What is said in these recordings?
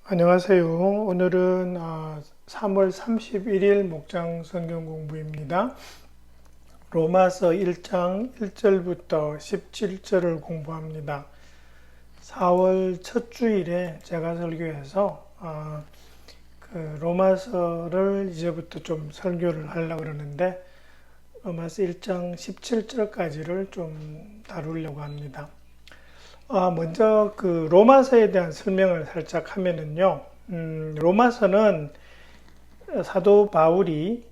안녕하세요. 오늘은 3월 31일 목장 성경 공부입니다. 로마서 1장 1절부터 17절을 공부합니다. 4월 첫 주일에 제가 설교해서 그 로마서를 이제부터 좀 설교를 하려고 그러는데 로마서 1장 17절까지를 좀 다루려고 합니다. 먼저 그 로마서에 대한 설명을 살짝 하면은요, 로마서는 사도 바울이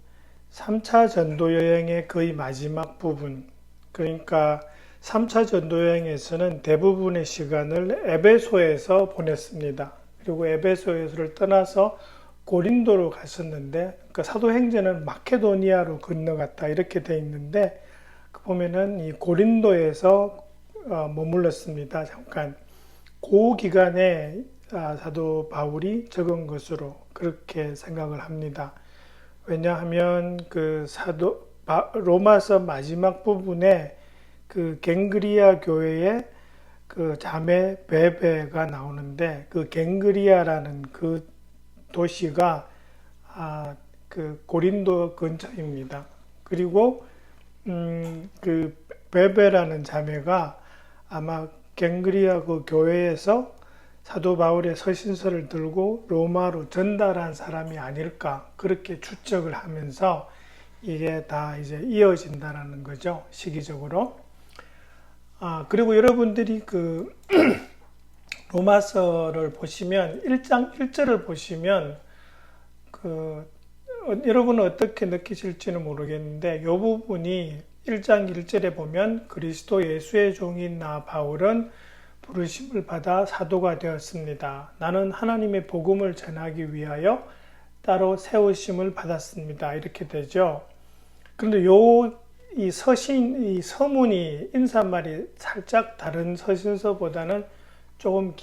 3차 전도 여행의 거의 마지막 부분, 그러니까 3차 전도 여행에서는 대부분의 시간을 에베소에서 보냈습니다. 그리고 에베소에서를 떠나서 고린도로 갔었는데, 그 사도행전은 마케도니아로 건너갔다 이렇게 돼 있는데, 보면은 이 고린도에서 머물렀습니다. 잠깐 그 기간에 사도 바울이 적은 것으로 그렇게 생각을 합니다. 왜냐하면 그 로마서 마지막 부분에 그 갱그리아 교회의 그 자매 베베가 나오는데 그 갱그리아라는 그 도시가 그 고린도 근처입니다. 그리고 그 베베라는 자매가 아마 갱그리아 그 교회에서 사도 바울의 서신서를 들고 로마로 전달한 사람이 아닐까 그렇게 추측을 하면서 이게 다 이제 이어진다라는 거죠, 시기적으로. 그리고 여러분들이 그 로마서를 보시면 1장 1절을 보시면 그 여러분은 어떻게 느끼실지는 모르겠는데 이 부분이 1장 1절에 보면 그리스도 예수의 종인 나 바울은 부르심을 받아 사도가 되었습니다. 나는 하나님의 복음을 전하기 위하여 따로 세우심을 받았습니다. 이렇게 되죠. 그런데 이 서문이 인사말이 살짝 다른 서신서보다는 조금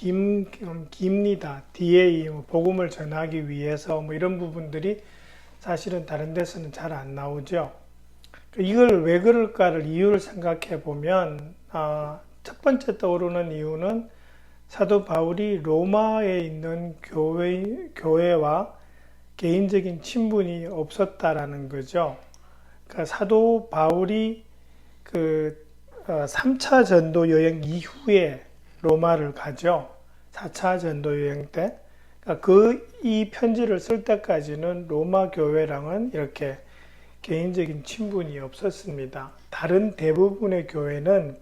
깁니다. 뒤에 이 복음을 전하기 위해서 이런 부분들이 사실은 다른 데서는 잘 안 나오죠. 이걸 왜 그럴까를 이유를 생각해 보면 첫 번째 떠오르는 이유는 사도 바울이 로마에 있는 교회와 개인적인 친분이 없었다라는 거죠. 그러니까 사도 바울이 그 3차 전도 여행 이후에 로마를 가죠. 4차 전도 여행 때. 그러니까 이 편지를 쓸 때까지는 로마 교회랑은 이렇게 개인적인 친분이 없었습니다. 다른 대부분의 교회는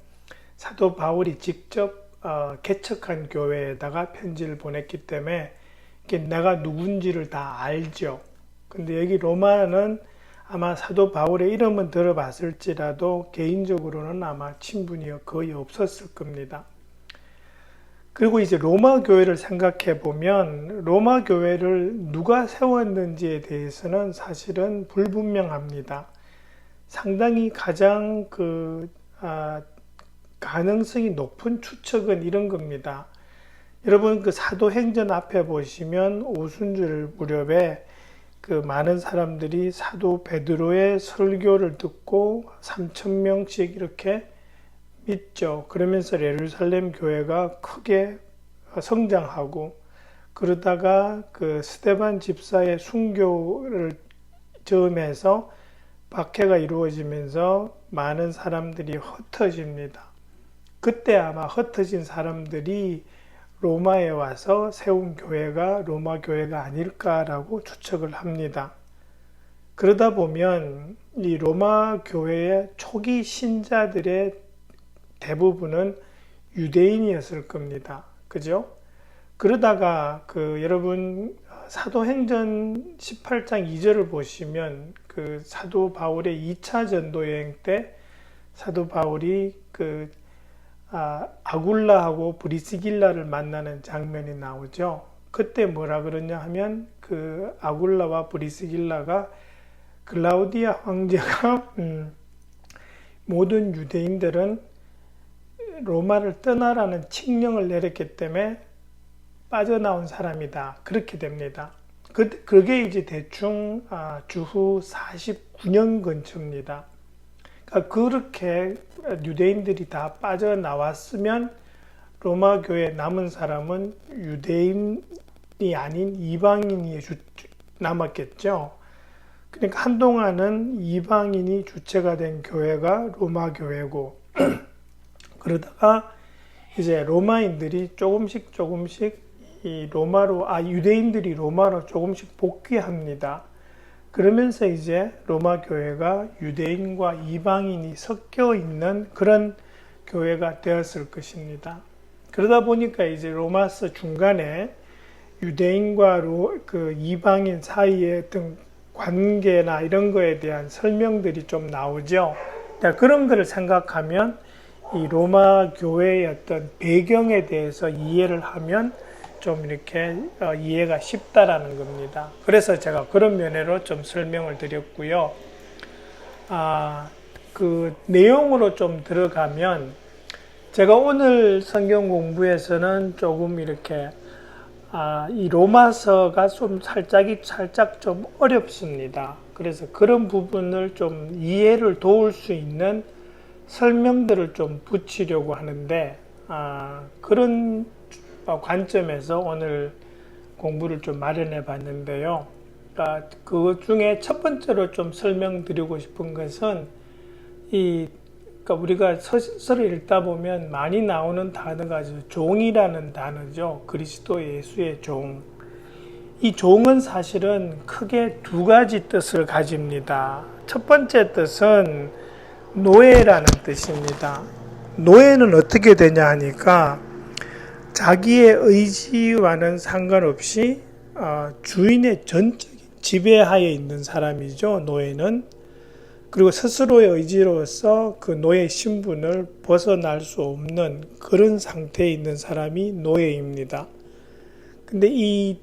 사도 바울이 직접 개척한 교회에다가 편지를 보냈기 때문에 내가 누군지를 다 알죠. 근데 여기 로마는 아마 사도 바울의 이름은 들어봤을지라도 개인적으로는 아마 친분이 거의 없었을 겁니다. 그리고 이제 로마 교회를 생각해 보면 로마 교회를 누가 세웠는지에 대해서는 사실은 불분명합니다. 상당히 가장 가능성이 높은 추측은 이런 겁니다. 여러분 그 사도행전 앞에 보시면 오순절 무렵에 그 많은 사람들이 사도 베드로의 설교를 듣고 3,000명씩 이렇게 믿죠. 그러면서 예루살렘 교회가 크게 성장하고 그러다가 그 스데반 집사의 순교를 즈음해서 박해가 이루어지면서 많은 사람들이 흩어집니다. 그때 아마 흩어진 사람들이 로마에 와서 세운 교회가 로마 교회가 아닐까라고 추측을 합니다. 그러다 보면 이 로마 교회의 초기 신자들의 대부분은 유대인이었을 겁니다. 그죠? 그러다가 여러분 사도행전 18장 2절을 보시면 그 사도 바울의 2차 전도 여행 때 사도 바울이 아굴라하고 브리스길라를 만나는 장면이 나오죠. 그때 뭐라 그러냐 하면 그 아굴라와 브리스길라가 글라우디아 황제가 모든 유대인들은 로마를 떠나라는 칙령을 내렸기 때문에 빠져나온 사람이다. 그렇게 됩니다. 그게 이제 대충 주후 49년 근처입니다. 그러니까 그렇게 유대인들이 다 빠져나왔으면 로마 교회에 남은 사람은 유대인 아닌 이방인이 남았겠죠. 그러니까 한동안은 이방인이 주체가 된 교회가 로마 교회고 그러다가 이제 로마인들이 조금씩 이 유대인들이 로마로 조금씩 복귀합니다. 그러면서 이제 로마 교회가 유대인과 이방인이 섞여 있는 그런 교회가 되었을 것입니다. 그러다 보니까 이제 로마서 중간에 유대인과 그 이방인 사이의 어떤 관계나 이런 거에 대한 설명들이 좀 나오죠. 그런 거를 생각하면 이 로마 교회의 어떤 배경에 대해서 이해를 하면 좀 이렇게 이해가 쉽다라는 겁니다. 그래서 제가 그런 면으로 좀 설명을 드렸고요. 그 내용으로 좀 들어가면 제가 오늘 성경 공부에서는 조금 이렇게 이 로마서가 좀 살짝 좀 어렵습니다. 그래서 그런 부분을 좀 이해를 도울 수 있는 설명들을 좀 붙이려고 하는데 그런 관점에서 오늘 공부를 좀 마련해 봤는데요. 그러니까 그 중에 첫 번째로 좀 설명드리고 싶은 것은 그러니까 우리가 서를 읽다 보면 많이 나오는 단어가 종이라는 단어죠. 그리스도 예수의 종. 이 종은 사실은 크게 두 가지 뜻을 가집니다. 첫 번째 뜻은 노예라는 뜻입니다. 노예는 어떻게 되냐 하니까 자기의 의지와는 상관없이 주인의 전적인 지배하에 있는 사람이죠. 노예는. 그리고 스스로의 의지로서 그 노예 신분을 벗어날 수 없는 그런 상태에 있는 사람이 노예입니다. 근데 이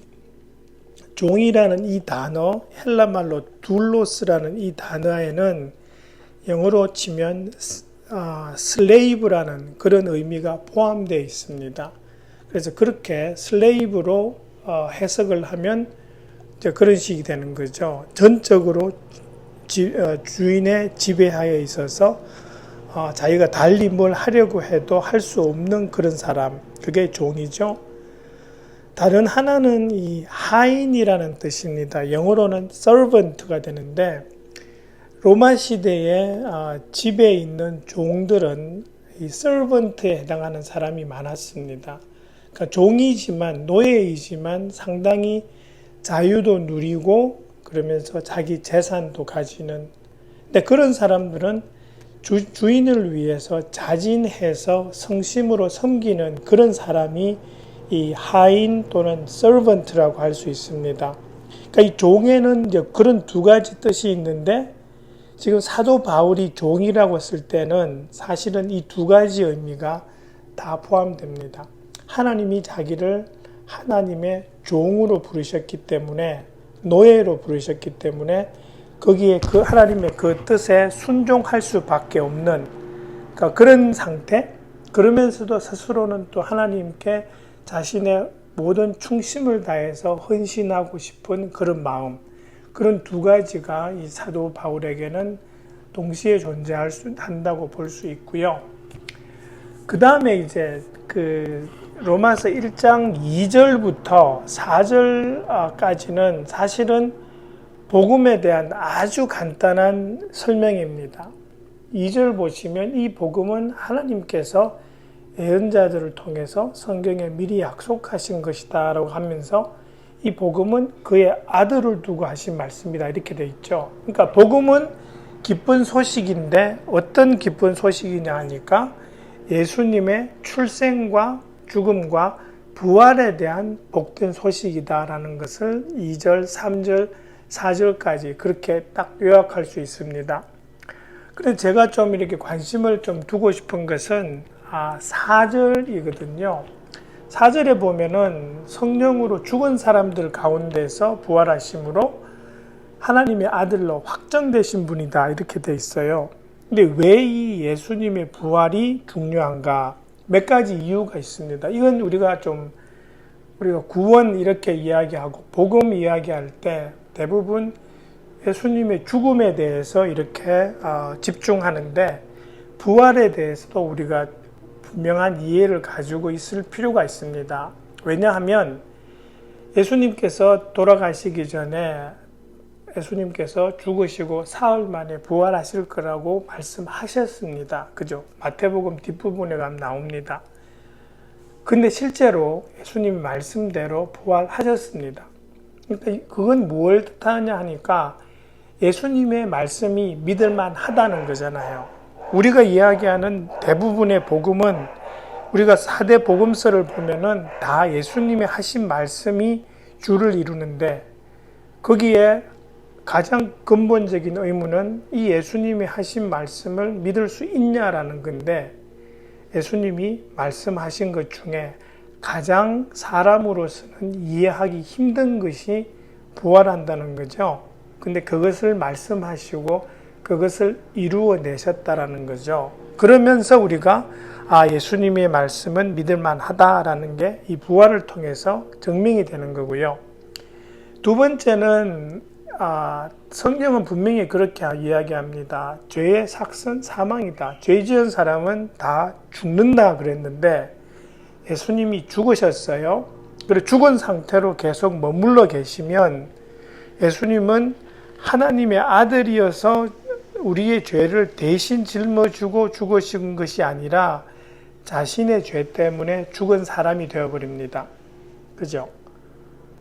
종이라는 이 단어, 헬라말로 둘로스라는 이 단어에는 영어로 치면 슬레이브라는 그런 의미가 포함되어 있습니다. 그래서 그렇게 슬레이브로 해석을 하면 이제 그런 식이 되는 거죠. 전적으로 주인의 지배하에 있어서 자기가 달리 뭘 하려고 해도 할 수 없는 그런 사람, 그게 종이죠. 다른 하나는 이 하인이라는 뜻입니다. 영어로는 servant가 되는데 로마 시대에 집에 있는 종들은 이 servant에 해당하는 사람이 많았습니다. 그러니까 종이지만 노예이지만 상당히 자유도 누리고 그러면서 자기 재산도 가지는. 근데 그런 사람들은 주인을 위해서 자진해서 성심으로 섬기는 그런 사람이 이 하인 또는 servant라고 할 수 있습니다. 그러니까 이 종에는 이제 그런 두 가지 뜻이 있는데 지금 사도 바울이 종이라고 쓸 때는 사실은 이 두 가지 의미가 다 포함됩니다. 하나님이 자기를 하나님의 종으로 부르셨기 때문에 노예로 부르셨기 때문에 거기에 그 하나님의 그 뜻에 순종할 수밖에 없는 그러니까 그런 상태. 그러면서도 스스로는 또 하나님께 자신의 모든 충심을 다해서 헌신하고 싶은 그런 마음. 그런 두 가지가 이 사도 바울에게는 동시에 존재한다고 볼 수 있고요. 그 다음에 이제 그 로마서 1장 2절부터 4절까지는 사실은 복음에 대한 아주 간단한 설명입니다. 2절 보시면 이 복음은 하나님께서 예언자들을 통해서 성경에 미리 약속하신 것이다 라고 하면서 이 복음은 그의 아들을 두고 하신 말씀이다 이렇게 되어 있죠. 그러니까 복음은 기쁜 소식인데 어떤 기쁜 소식이냐 하니까 예수님의 출생과 죽음과 부활에 대한 복된 소식이다라는 것을 2절, 3절, 4절까지 그렇게 딱 요약할 수 있습니다. 그런데 제가 좀 이렇게 관심을 좀 두고 싶은 것은 4절이거든요. 4절에 보면은 성령으로 죽은 사람들 가운데서 부활하심으로 하나님의 아들로 확정되신 분이다 이렇게 돼 있어요. 근데 왜 이 예수님의 부활이 중요한가? 몇 가지 이유가 있습니다. 이건 우리가 구원 이렇게 이야기하고 복음 이야기할 때 대부분 예수님의 죽음에 대해서 이렇게 집중하는데 부활에 대해서도 우리가 분명한 이해를 가지고 있을 필요가 있습니다. 왜냐하면 예수님께서 돌아가시기 전에 예수님께서 죽으시고 사흘 만에 부활하실 거라고 말씀하셨습니다. 그죠? 마태복음 뒷부분에 가면 나옵니다. 근데 실제로 예수님 말씀대로 부활하셨습니다. 그러니까 그건 뭘 뜻하냐 하니까 예수님의 말씀이 믿을만 하다는 거잖아요. 우리가 이야기하는 대부분의 복음은 우리가 4대 복음서를 보면은 다 예수님의 하신 말씀이 주를 이루는데 거기에 가장 근본적인 의무는 이 예수님이 하신 말씀을 믿을 수 있냐라는 건데 예수님이 말씀하신 것 중에 가장 사람으로서는 이해하기 힘든 것이 부활한다는 거죠. 근데 그것을 말씀하시고 그것을 이루어내셨다라는 거죠. 그러면서 우리가 예수님의 말씀은 믿을만 하다라는 게 이 부활을 통해서 증명이 되는 거고요. 두 번째는 성경은 분명히 그렇게 이야기합니다. 죄의 삭은 사망이다. 죄 지은 사람은 다 죽는다 그랬는데 예수님이 죽으셨어요. 그리고 죽은 상태로 계속 머물러 계시면 예수님은 하나님의 아들이어서 우리의 죄를 대신 짊어지고 죽으신 것이 아니라 자신의 죄 때문에 죽은 사람이 되어버립니다. 그죠?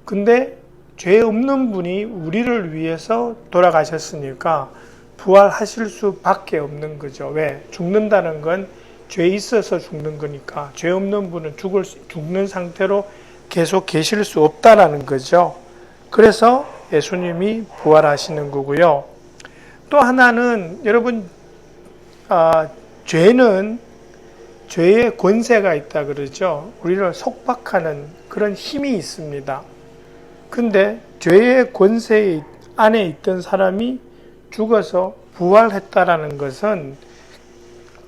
근데 죄 없는 분이 우리를 위해서 돌아가셨으니까 부활하실 수밖에 없는 거죠. 왜? 죽는다는 건 죄 있어서 죽는 거니까 죄 없는 분은 죽는 상태로 계속 계실 수 없다라는 거죠. 그래서 예수님이 부활하시는 거고요. 또 하나는 여러분 죄는 죄의 권세가 있다 그러죠. 우리를 속박하는 그런 힘이 있습니다. 근데 죄의 권세 안에 있던 사람이 죽어서 부활했다라는 것은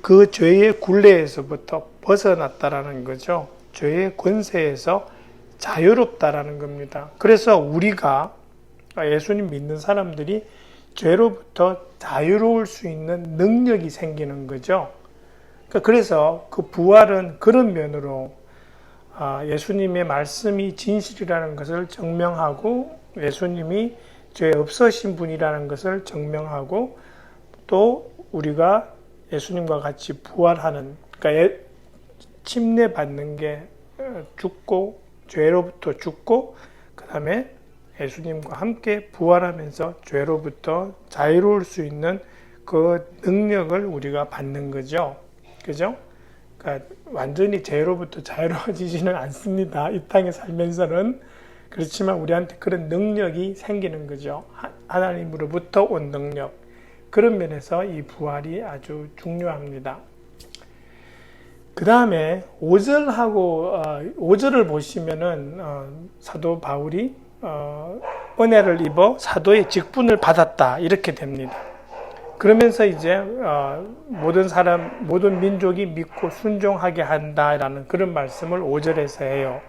그 죄의 굴레에서부터 벗어났다라는 거죠. 죄의 권세에서 자유롭다라는 겁니다. 그래서 우리가 예수님 믿는 사람들이 죄로부터 자유로울 수 있는 능력이 생기는 거죠. 그래서 그 부활은 그런 면으로 예수님의 말씀이 진실이라는 것을 증명하고 예수님이 죄 없으신 분이라는 것을 증명하고 또 우리가 예수님과 같이 부활하는, 그러니까 침례받는 게 죽고 죄로부터 죽고 그 다음에 예수님과 함께 부활하면서 죄로부터 자유로울 수 있는 그 능력을 우리가 받는 거죠. 그죠? 그러니까 완전히 죄로부터 자유로워지지는 않습니다. 이 땅에 살면서는. 그렇지만 우리한테 그런 능력이 생기는 거죠. 하나님으로부터 온 능력. 그런 면에서 이 부활이 아주 중요합니다. 그 다음에 5절을 보시면은 사도 바울이 은혜를 입어 사도의 직분을 받았다 이렇게 됩니다. 그러면서 이제 모든 민족이 믿고 순종하게 한다라는 그런 말씀을 5절에서 해요.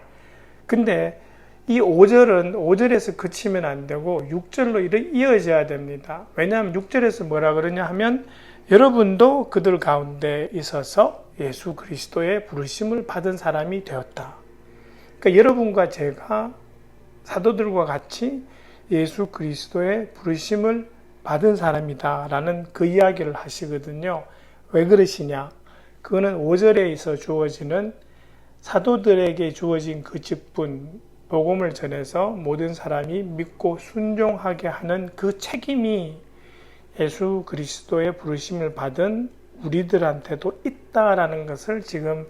근데 이 5절은 5절에서 그치면 안 되고 6절로 이어져야 됩니다. 왜냐하면 6절에서 뭐라 그러냐 하면 여러분도 그들 가운데 있어서 예수 그리스도의 부르심을 받은 사람이 되었다. 그러니까 여러분과 제가 사도들과 같이 예수 그리스도의 부르심을 받은 사람이다 라는 그 이야기를 하시거든요. 왜 그러시냐? 그거는 5절에서 주어지는 사도들에게 주어진 그 직분, 복음을 전해서 모든 사람이 믿고 순종하게 하는 그 책임이 예수 그리스도의 부르심을 받은 우리들한테도 있다라는 것을 지금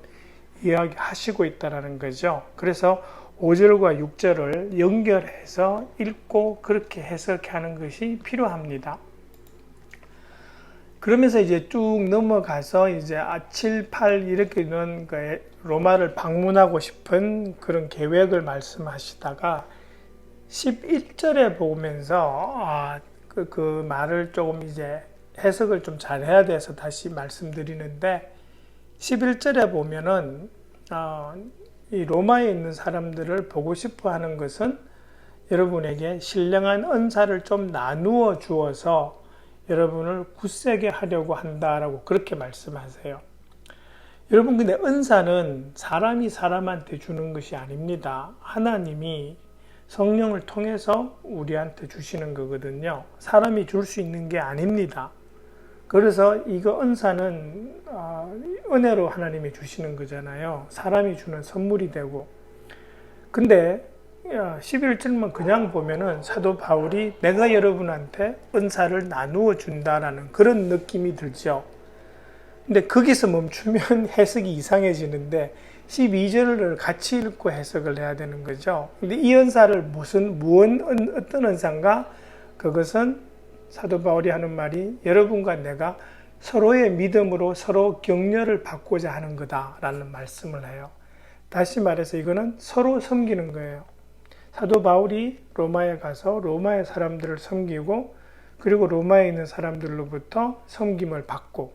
이야기하시고 있다라는 거죠. 그래서 5절과 6절을 연결해서 읽고 그렇게 해석하는 것이 필요합니다. 그러면서 이제 쭉 넘어가서 이제 7, 8 이렇게 있는 로마를 방문하고 싶은 그런 계획을 말씀하시다가 11절에 보면서 그 말을 조금 이제 해석을 좀 잘 해야 돼서 다시 말씀드리는데 11절에 보면은 이 로마에 있는 사람들을 보고 싶어 하는 것은 여러분에게 신령한 은사를 좀 나누어 주어서 여러분을 굳세게 하려고 한다라고 그렇게 말씀하세요. 여러분, 근데 은사는 사람이 사람한테 주는 것이 아닙니다. 하나님이 성령을 통해서 우리한테 주시는 거거든요. 사람이 줄 수 있는 게 아닙니다. 그래서 이거 은사는 은혜로 하나님이 주시는 거잖아요. 사람이 주는 선물이 되고. 근데 11절만 그냥 보면은 사도 바울이 내가 여러분한테 은사를 나누어 준다라는 그런 느낌이 들죠. 근데 거기서 멈추면 해석이 이상해지는데 12절을 같이 읽고 해석을 해야 되는 거죠. 근데 이 은사를 어떤 은사인가? 그것은 사도 바울이 하는 말이 여러분과 내가 서로의 믿음으로 서로 격려를 받고자 하는 거다라는 말씀을 해요. 다시 말해서 이거는 서로 섬기는 거예요. 사도 바울이 로마에 가서 로마의 사람들을 섬기고 그리고 로마에 있는 사람들로부터 섬김을 받고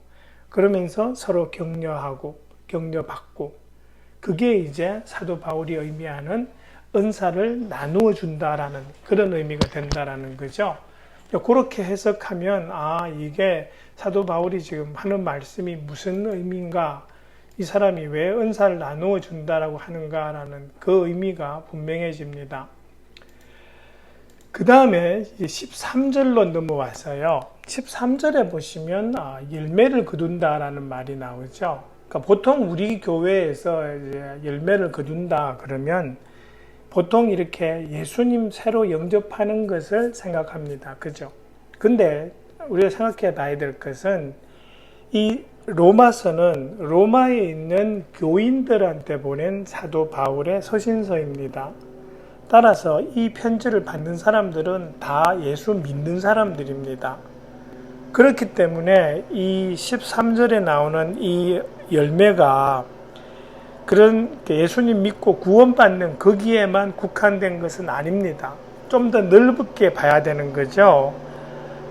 그러면서 서로 격려하고 격려받고 그게 이제 사도 바울이 의미하는 은사를 나누어 준다라는 그런 의미가 된다라는 거죠. 그렇게 해석하면 이게 사도 바울이 지금 하는 말씀이 무슨 의미인가, 이 사람이 왜 은사를 나누어 준다라고 하는가라는 그 의미가 분명해집니다. 그 다음에 13절로 넘어와서요. 13절에 보시면 열매를 거둔다라는 말이 나오죠. 그러니까 보통 우리 교회에서 이제 열매를 거둔다 그러면 보통 이렇게 예수님 새로 영접하는 것을 생각합니다. 그죠? 근데 우리가 생각해 봐야 될 것은 이 로마서는 로마에 있는 교인들한테 보낸 사도 바울의 서신서입니다. 따라서 이 편지를 받는 사람들은 다 예수 믿는 사람들입니다. 그렇기 때문에 이 13절에 나오는 이 열매가 그런 예수님 믿고 구원받는 거기에만 국한된 것은 아닙니다. 좀 더 넓게 봐야 되는 거죠.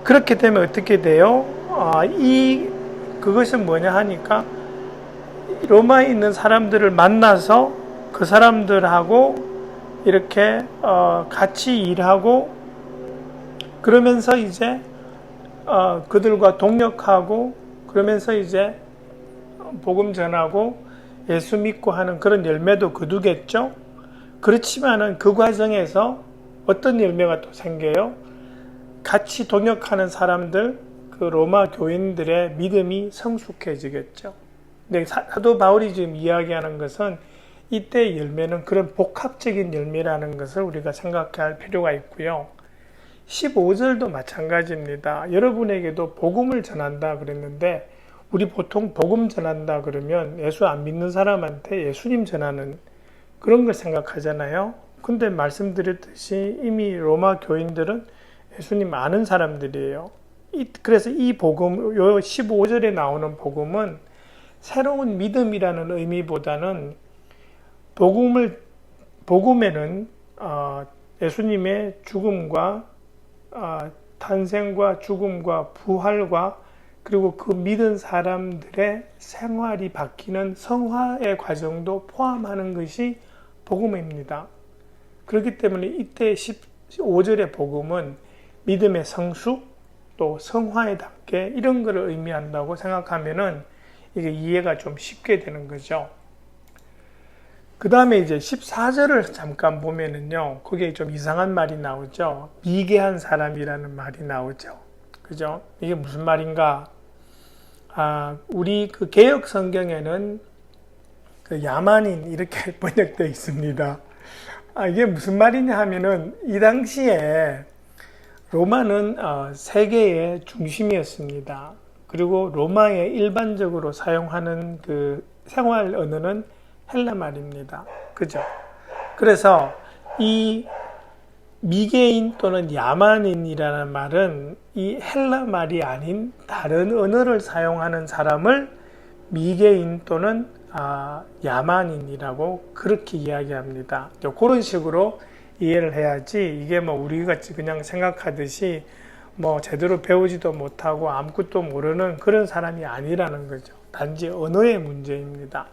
그렇게 되면 어떻게 돼요? 그것은 뭐냐 하니까 로마에 있는 사람들을 만나서 그 사람들하고 이렇게 같이 일하고 그러면서 이제 그들과 동역하고 그러면서 이제 복음 전하고 예수 믿고 하는 그런 열매도 거두겠죠. 그렇지만은 그 과정에서 어떤 열매가 또 생겨요? 같이 동역하는 사람들, 그 로마 교인들의 믿음이 성숙해지겠죠. 근데 사도 바울이 지금 이야기하는 것은 이때 열매는 그런 복합적인 열매라는 것을 우리가 생각할 필요가 있고요. 15절도 마찬가지입니다. 여러분에게도 복음을 전한다 그랬는데 우리 보통 복음 전한다 그러면 예수 안 믿는 사람한테 예수님 전하는 그런 걸 생각하잖아요. 근데 말씀드렸듯이 이미 로마 교인들은 예수님 아는 사람들이에요. 그래서 이 복음, 요 15절에 나오는 복음은 새로운 믿음이라는 의미보다는 복음에는 예수님의 죽음과 탄생과 죽음과 부활과 그리고 그 믿은 사람들의 생활이 바뀌는 성화의 과정도 포함하는 것이 복음입니다. 그렇기 때문에 이때 15절의 복음은 믿음의 성숙 또 성화의 단계 이런 것을 의미한다고 생각하면은 이게 이해가 좀 쉽게 되는 거죠. 그 다음에 이제 14절을 잠깐 보면은요, 거기에 좀 이상한 말이 나오죠. 미개한 사람이라는 말이 나오죠. 그죠? 이게 무슨 말인가? 우리 그 개역 성경에는 그 야만인 이렇게 번역되어 있습니다. 이게 무슨 말이냐 하면은 이 당시에 로마는 세계의 중심이었습니다. 그리고 로마에 일반적으로 사용하는 그 생활 언어는 헬라 말입니다. 그죠? 그래서 이 미개인 또는 야만인이라는 말은 이 헬라 말이 아닌 다른 언어를 사용하는 사람을 미개인 또는 야만인이라고 그렇게 이야기합니다. 그런 식으로 이해를 해야지 이게 뭐 우리가 그냥 생각하듯이 뭐 제대로 배우지도 못하고 아무것도 모르는 그런 사람이 아니라는 거죠. 단지 언어의 문제입니다.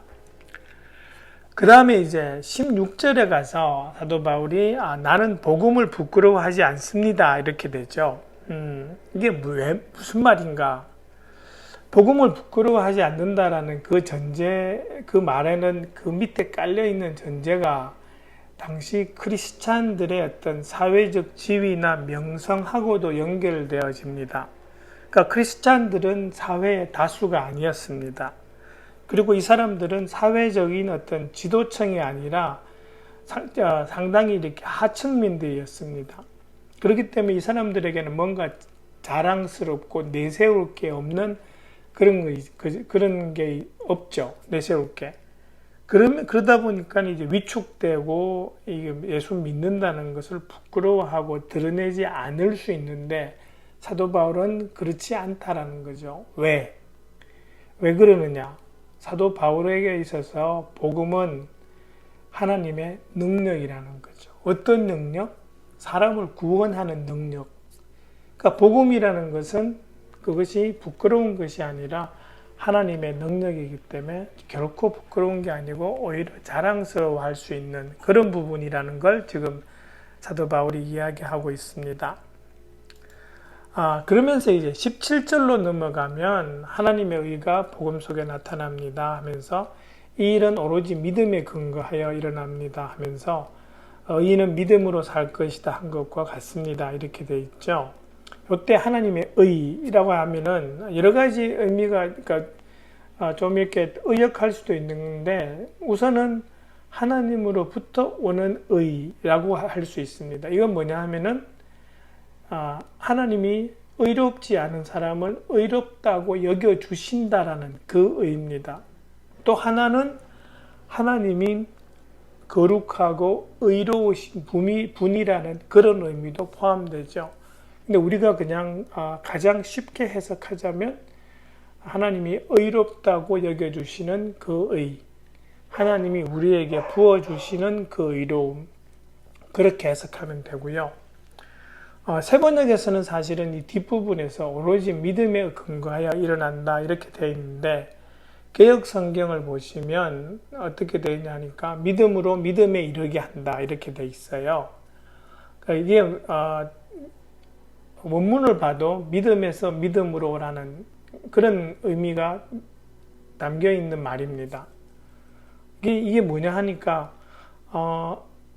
그 다음에 이제 16절에 가서 사도 바울이 나는 복음을 부끄러워하지 않습니다. 이렇게 되죠. 이게 무슨 말인가? 복음을 부끄러워하지 않는다라는 그 전제, 그 말에는 그 밑에 깔려있는 전제가 당시 크리스찬들의 어떤 사회적 지위나 명성하고도 연결되어집니다. 그러니까 크리스찬들은 사회의 다수가 아니었습니다. 그리고 이 사람들은 사회적인 어떤 지도층이 아니라 상당히 이렇게 하층민들이었습니다. 그렇기 때문에 이 사람들에게는 뭔가 자랑스럽고 내세울 게 없는 그런 게 없죠. 내세울 게. 그러다 보니까 이제 위축되고 예수 믿는다는 것을 부끄러워하고 드러내지 않을 수 있는데 사도 바울은 그렇지 않다라는 거죠. 왜 그러느냐? 사도 바울에게 있어서 복음은 하나님의 능력이라는 거죠. 어떤 능력? 사람을 구원하는 능력. 그러니까 복음이라는 것은 그것이 부끄러운 것이 아니라 하나님의 능력이기 때문에 결코 부끄러운 게 아니고 오히려 자랑스러워할 수 있는 그런 부분이라는 걸 지금 사도 바울이 이야기하고 있습니다. 그러면서 이제 17절로 넘어가면 하나님의 의가 복음 속에 나타납니다 하면서 이 일은 오로지 믿음에 근거하여 일어납니다 하면서 의인은 믿음으로 살 것이다 한 것과 같습니다. 이렇게 되어 있죠. 이때 하나님의 의라고 하면은 여러 가지 의미가 그러니까 좀 이렇게 의역할 수도 있는데 우선은 하나님으로부터 오는 의라고 할 수 있습니다. 이건 뭐냐 하면은 하나님이 의롭지 않은 사람을 의롭다고 여겨주신다라는 그 의입니다. 또 하나는 하나님이 거룩하고 의로우신 분이라는 그런 의미도 포함되죠. 근데 우리가 그냥 가장 쉽게 해석하자면 하나님이 의롭다고 여겨주시는 그 의, 하나님이 우리에게 부어주시는 그 의로움, 그렇게 해석하면 되고요. 세 번역에서는 사실은 이 뒷부분에서 오로지 믿음에 근거하여 일어난다 이렇게 되어 있는데 개역 성경을 보시면 어떻게 되어 있냐 하니까 믿음으로 믿음에 이르게 한다 이렇게 되어 있어요. 그러니까 이게 원문을 봐도 믿음에서 믿음으로라는 그런 의미가 담겨 있는 말입니다. 이게 뭐냐 하니까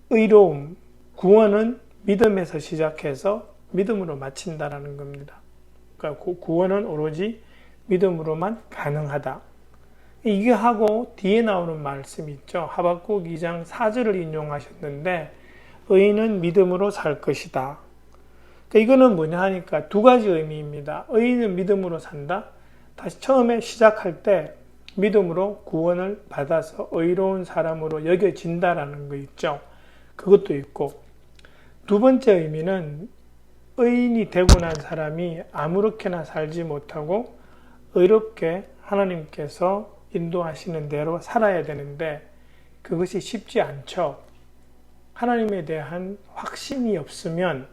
의로움, 구원은 믿음에서 시작해서 믿음으로 마친다라는 겁니다. 그러니까 구원은 오로지 믿음으로만 가능하다. 이게 하고 뒤에 나오는 말씀이 있죠. 하박국 2장 4절을 인용하셨는데 의인은 믿음으로 살 것이다. 그러니까 이거는 뭐냐 하니까 두 가지 의미입니다. 의인은 믿음으로 산다. 다시 처음에 시작할 때 믿음으로 구원을 받아서 의로운 사람으로 여겨진다라는 거 있죠. 그것도 있고 두 번째 의미는 의인이 되고 난 사람이 아무렇게나 살지 못하고 의롭게 하나님께서 인도하시는 대로 살아야 되는데 그것이 쉽지 않죠. 하나님에 대한 확신이 없으면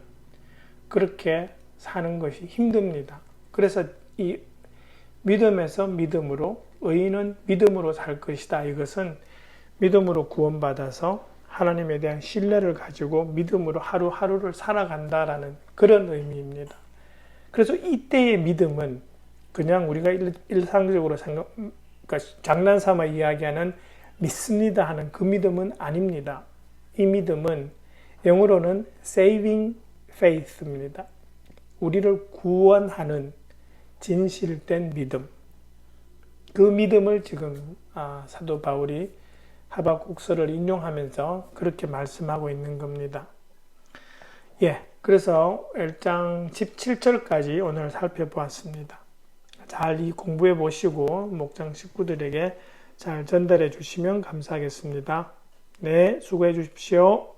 그렇게 사는 것이 힘듭니다. 그래서 이 믿음에서 믿음으로 의인은 믿음으로 살 것이다. 이것은 믿음으로 구원받아서 하나님에 대한 신뢰를 가지고 믿음으로 하루하루를 살아간다라는 그런 의미입니다. 그래서 이때의 믿음은 그냥 우리가 일상적으로 그러니까 장난삼아 이야기하는 믿습니다 하는 그 믿음은 아닙니다. 이 믿음은 영어로는 saving faith입니다. 우리를 구원하는 진실된 믿음. 그 믿음을 지금 사도 바울이 하박국서를 인용하면서 그렇게 말씀하고 있는 겁니다. 그래서 1장 17절까지 오늘 살펴보았습니다. 잘 공부해 보시고 목장 식구들에게 잘 전달해 주시면 감사하겠습니다. 네, 수고해 주십시오.